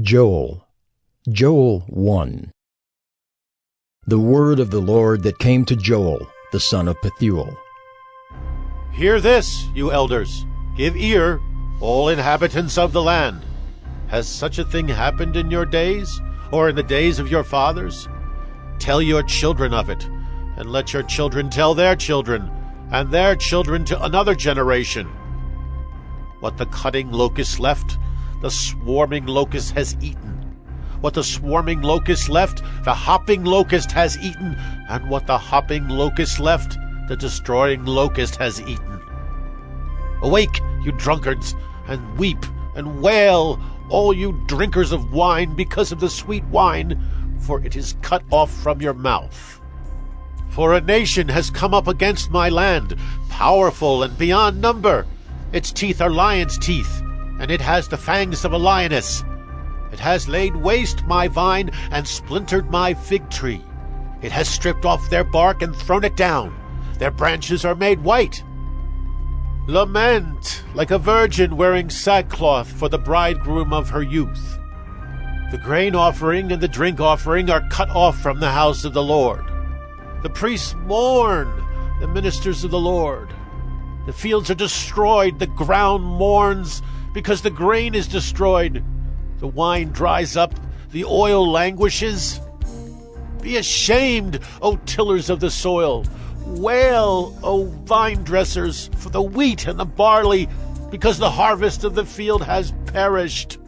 Joel 1. The word of the Lord that came to Joel, the son of Pethuel. Hear this, you elders. Give ear, all inhabitants of the land. Has such a thing happened in your days, or in the days of your fathers? Tell your children of it, and let your children tell their children, and their children to another generation. What the cutting locust left, the swarming locust has eaten. What the swarming locust left, the hopping locust has eaten, and what the hopping locust left, the destroying locust has eaten. Awake, you drunkards, and weep and wail, all you drinkers of wine, because of the sweet wine, for it is cut off from your mouth. For a nation has come up against my land, powerful and beyond number. Its teeth are lion's teeth, and it has the fangs of a lioness. It has laid waste my vine and splintered my fig tree. It has stripped off their bark and thrown it down. Their branches are made white. Lament like a virgin wearing sackcloth for the bridegroom of her youth. The grain offering and the drink offering are cut off from the house of the Lord. The priests mourn, the ministers of the Lord. The fields are destroyed, the ground mourns, because the grain is destroyed. The wine dries up, the oil languishes. Be ashamed, O tillers of the soil. Wail, O vine dressers, for the wheat and the barley, because the harvest of the field has perished.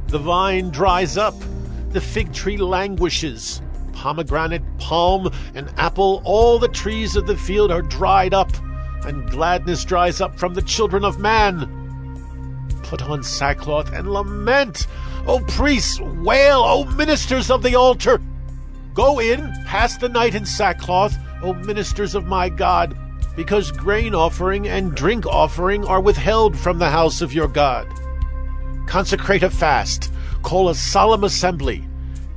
The vine dries up, the fig tree languishes. Pomegranate, palm, and apple, all the trees of the field are dried up, and gladness dries up from the children of man. Put on sackcloth and lament, O priests, wail, O ministers of the altar. Go in, pass the night in sackcloth, O ministers of my God, because grain offering and drink offering are withheld from the house of your God. Consecrate a fast, call a solemn assembly.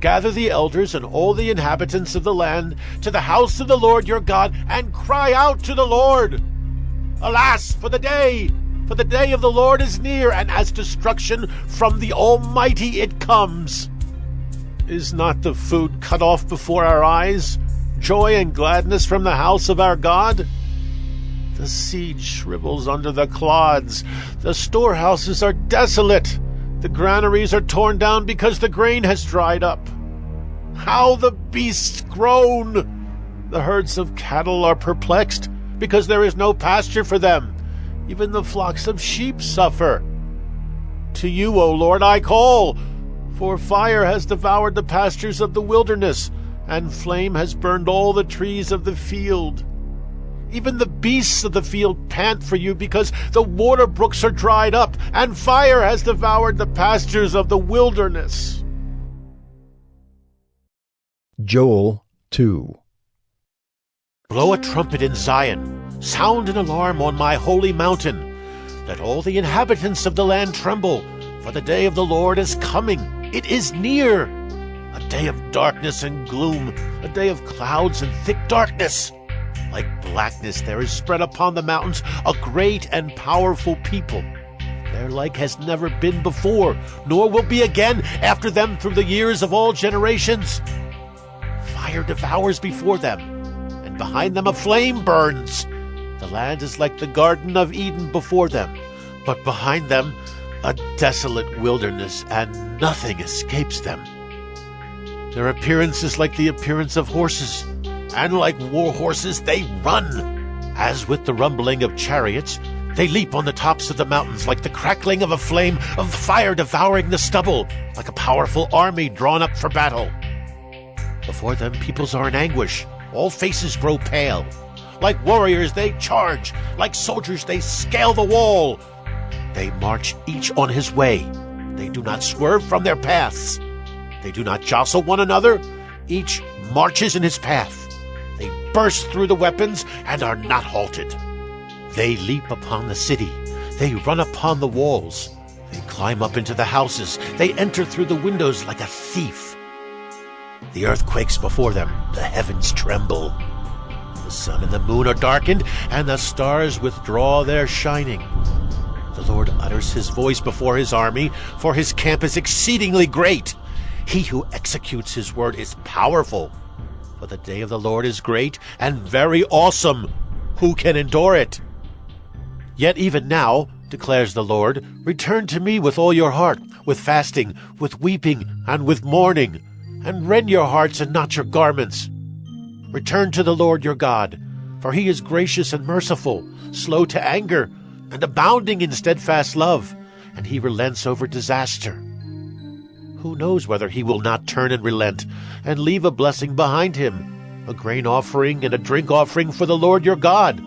Gather the elders and all the inhabitants of the land to the house of the Lord your God, and cry out to the Lord. Alas, for the day of the Lord is near, and as destruction from the Almighty it comes. Is not the food cut off before our eyes, joy and gladness from the house of our God? The seed shrivels under the clods, the storehouses are desolate, the granaries are torn down because the grain has dried up. How the beasts groan! The herds of cattle are perplexed, because there is no pasture for them. Even the flocks of sheep suffer. To you, O Lord, I call, for fire has devoured the pastures of the wilderness, and flame has burned all the trees of the field. Even the beasts of the field pant for you, because the water brooks are dried up, and fire has devoured the pastures of the wilderness. Joel 2. Blow a trumpet in Zion, sound an alarm on my holy mountain. Let all the inhabitants of the land tremble, for the day of the Lord is coming. It is near. A day of darkness and gloom, a day of clouds and thick darkness. Like blackness there is spread upon the mountains a great and powerful people. Their like has never been before, nor will be again after them through the years of all generations. Fire devours before them, and behind them a flame burns. The land is like the Garden of Eden before them, but behind them a desolate wilderness, and nothing escapes them. Their appearance is like the appearance of horses, and like war horses they run. As with the rumbling of chariots, they leap on the tops of the mountains, like the crackling of a flame of fire devouring the stubble, like a powerful army drawn up for battle. Before them peoples are in anguish, all faces grow pale. Like warriors they charge, like soldiers they scale the wall. They march each on his way. They do not swerve from their paths. They do not jostle one another. Each marches in his path. They burst through the weapons and are not halted. They leap upon the city. They run upon the walls. They climb up into the houses. They enter through the windows like a thief. The earth quakes before them. The heavens tremble. The sun and the moon are darkened, and the stars withdraw their shining. The Lord utters his voice before his army, for his camp is exceedingly great. He who executes his word is powerful. For the day of the Lord is great and very awesome. Who can endure it? Yet even now, declares the Lord, return to me with all your heart, with fasting, with weeping, and with mourning, and rend your hearts and not your garments. Return to the Lord your God, for he is gracious and merciful, slow to anger, and abounding in steadfast love, and he relents over disaster. Who knows whether he will not turn and relent, and leave a blessing behind him, a grain offering and a drink offering for the Lord your God?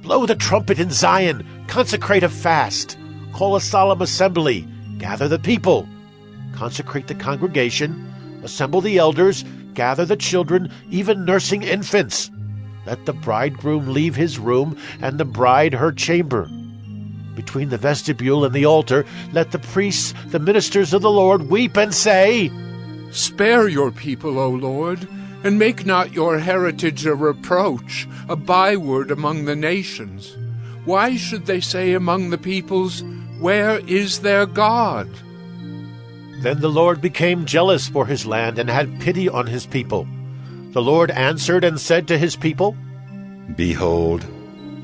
Blow the trumpet in Zion, consecrate a fast, call a solemn assembly, gather the people, consecrate the congregation, assemble the elders, gather the children, even nursing infants. Let the bridegroom leave his room, and the bride her chamber. Between the vestibule and the altar, let the priests, the ministers of the Lord, weep and say, Spare your people, O Lord, and make not your heritage a reproach, a byword among the nations. Why should they say among the peoples, Where is their God? Then the Lord became jealous for his land and had pity on his people. The Lord answered and said to his people, Behold,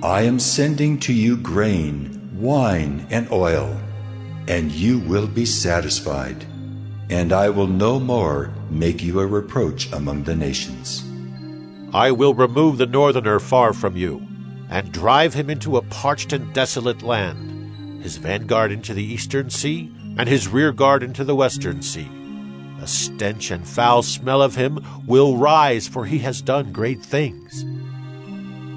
I am sending to you grain, wine, and oil, and you will be satisfied, and I will no more make you a reproach among the nations. I will remove the northerner far from you, and drive him into a parched and desolate land, his vanguard into the eastern sea, and his rear guard into the western sea. A stench and foul smell of him will rise, for he has done great things.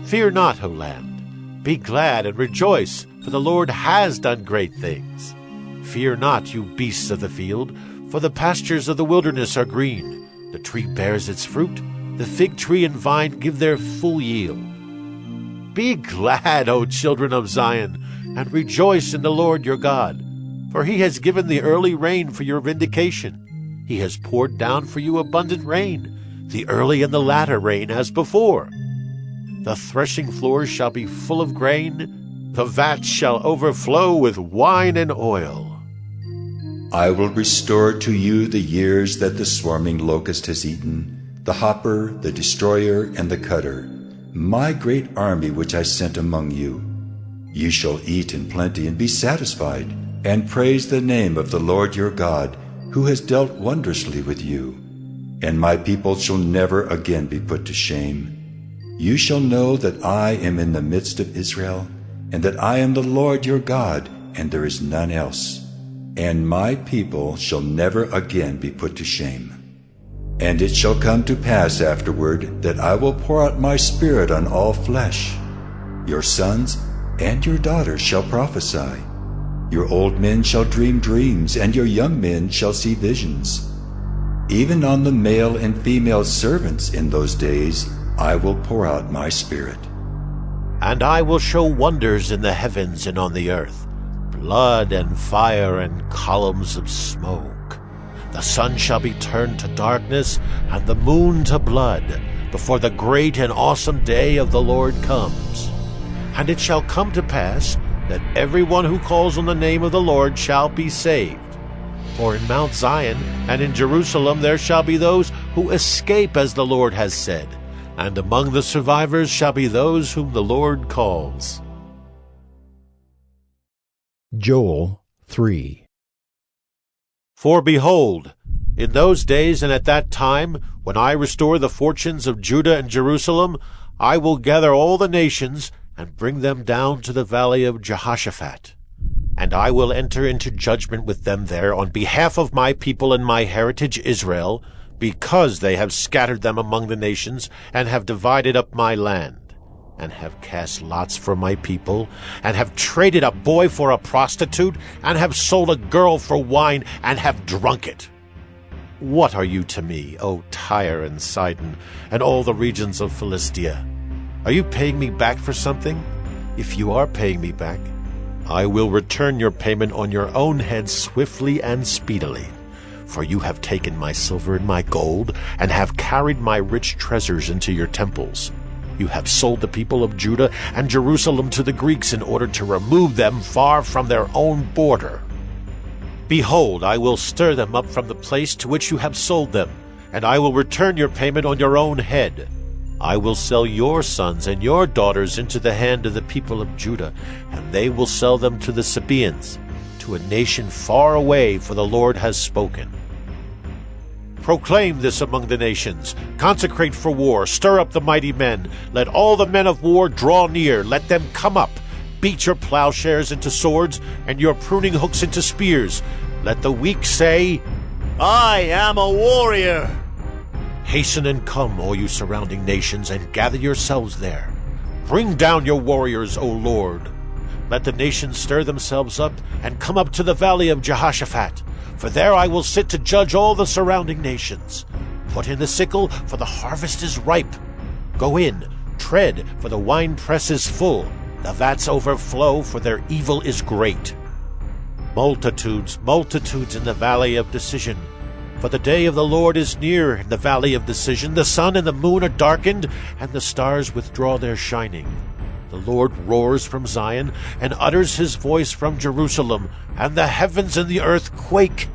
Fear not, O land. Be glad and rejoice, for the Lord has done great things. Fear not, you beasts of the field, for the pastures of the wilderness are green. The tree bears its fruit, the fig tree and vine give their full yield. Be glad, O children of Zion, and rejoice in the Lord your God, for he has given the early rain for your vindication. He has poured down for you abundant rain, the early and the latter rain as before. The threshing floors shall be full of grain, the vats shall overflow with wine and oil. I will restore to you the years that the swarming locust has eaten, the hopper, the destroyer, and the cutter, my great army which I sent among you. You shall eat in plenty and be satisfied, and praise the name of the Lord your God, who has dealt wondrously with you. And my people shall never again be put to shame. You shall know that I am in the midst of Israel, and that I am the Lord your God, and there is none else. And my people shall never again be put to shame. And it shall come to pass afterward that I will pour out my Spirit on all flesh. Your sons and your daughters shall prophesy. Your old men shall dream dreams, and your young men shall see visions. Even on the male and female servants in those days I will pour out my Spirit. And I will show wonders in the heavens and on the earth, blood and fire and columns of smoke. The sun shall be turned to darkness, and the moon to blood, before the great and awesome day of the Lord comes. And it shall come to pass that everyone who calls on the name of the Lord shall be saved. For in Mount Zion and in Jerusalem there shall be those who escape, as the Lord has said, and among the survivors shall be those whom the Lord calls. Joel 3. For behold, in those days and at that time, when I restore the fortunes of Judah and Jerusalem, I will gather all the nations and bring them down to the valley of Jehoshaphat. And I will enter into judgment with them there on behalf of my people and my heritage Israel, because they have scattered them among the nations, and have divided up my land, and have cast lots for my people, and have traded a boy for a prostitute, and have sold a girl for wine, and have drunk it. What are you to me, O Tyre and Sidon, and all the regions of Philistia? Are you paying me back for something? If you are paying me back, I will return your payment on your own head swiftly and speedily. For you have taken my silver and my gold, and have carried my rich treasures into your temples. You have sold the people of Judah and Jerusalem to the Greeks in order to remove them far from their own border. Behold, I will stir them up from the place to which you have sold them, and I will return your payment on your own head. I will sell your sons and your daughters into the hand of the people of Judah, and they will sell them to the Sabaeans, to a nation far away, for the Lord has spoken. Proclaim this among the nations. Consecrate for war. Stir up the mighty men. Let all the men of war draw near. Let them come up. Beat your plowshares into swords, and your pruning hooks into spears. Let the weak say, I am a warrior. Hasten and come, all you surrounding nations, and gather yourselves there. Bring down your warriors, O Lord. Let the nations stir themselves up, and come up to the valley of Jehoshaphat. For there I will sit to judge all the surrounding nations. Put in the sickle, for the harvest is ripe. Go in, tread, for the winepress is full. The vats overflow, for their evil is great. Multitudes, multitudes in the valley of decision. For the day of the Lord is near in the valley of decision. The sun and the moon are darkened, and the stars withdraw their shining. The Lord roars from Zion, and utters his voice from Jerusalem, and the heavens and the earth quake.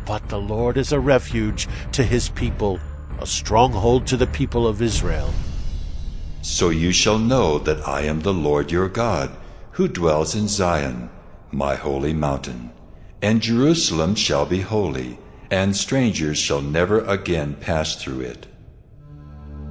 But the Lord is a refuge to his people, a stronghold to the people of Israel. So you shall know that I am the Lord your God, who dwells in Zion, my holy mountain. And Jerusalem shall be holy, and strangers shall never again pass through it.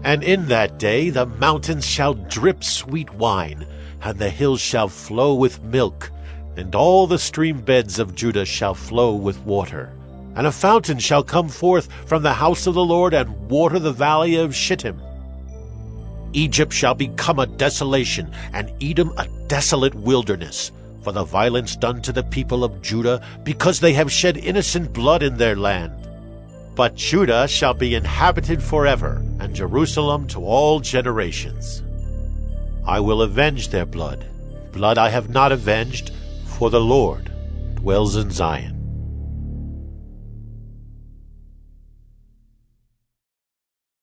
And in that day the mountains shall drip sweet wine, and the hills shall flow with milk, and all the stream beds of Judah shall flow with water. And a fountain shall come forth from the house of the Lord, and water the valley of Shittim. Egypt shall become a desolation, and Edom a desolate wilderness, for the violence done to the people of Judah, because they have shed innocent blood in their land. But Judah shall be inhabited forever, and Jerusalem to all generations. I will avenge their blood. Blood I have not avenged, for the Lord dwells in Zion.